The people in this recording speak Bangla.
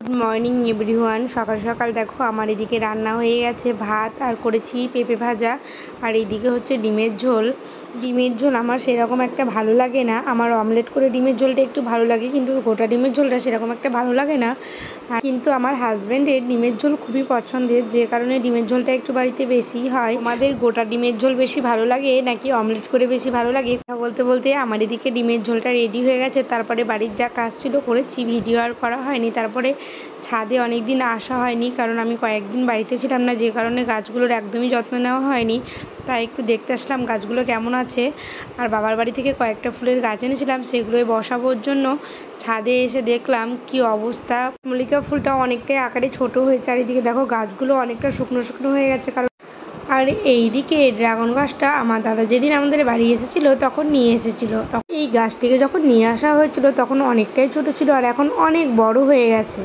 Good morning everyone. সকাল সকাল দেখো আমার এদিকে রান্না হয়ে গেছে, ভাত আর করেছি পেঁপে ভাজা, আর এইদিকে হচ্ছে ডিমের ঝোল। ডিমের ঝোল আমার সেরকম একটা ভালো লাগে না, আমার অমলেট করে ডিমের ঝোলটা একটু ভালো লাগে, কিন্তু গোটা ডিমের ঝোলটা সেরকম একটা ভালো লাগে না। আর কিন্তু আমার হাজব্যান্ডের ডিমের ঝোল খুবই পছন্দের, যে কারণে ডিমের ঝোলটা একটু বাড়িতে বেশি হয়। আমাদের গোটা ডিমের ঝোল বেশি ভালো লাগে নাকি অমলেট করে বেশি ভালো লাগে, কথা বলতে বলতে আমার এদিকে ডিমের ঝোলটা রেডি হয়ে গেছে। তারপরে বাড়ির যা কাজ ছিল করেছি, ভিডিও আর করা হয়নি। তারপরে ছাদে অনেক দিন আসা হয়নি, কারণ আমি কয়েকদিন বাড়িতে ছিলাম না, যে কারণে গাছগুলোর একদমই যত্ন নেওয়া হয়নি। তাই একটু দেখতে আসলাম গাছগুলো কেমন আছে। আর বাবার বাড়ি থেকে কয়েকটা ফুলের গাছ এনেছিলাম, সেগুলোই বসাবোর জন্য ছাদে এসে দেখলাম কি অবস্থা। মল্লিকা ফুলটা অনেকটাই আকারে ছোট হয়েছে, আর এদিকে দেখো গাছগুলো অনেকটা শুকনো শুকনো হয়ে গেছে। কারণ আর এইদিকে ড্রাগন গাছটা আমার দাদা যেদিন আমাদের বাড়ি এসেছিলো তখন নিয়ে এসেছিলো। তখন এই গাছটিকে যখন নিয়ে আসা হয়েছিল তখন অনেকটাই ছোট ছিল, আর এখন অনেক বড় হয়ে গেছে।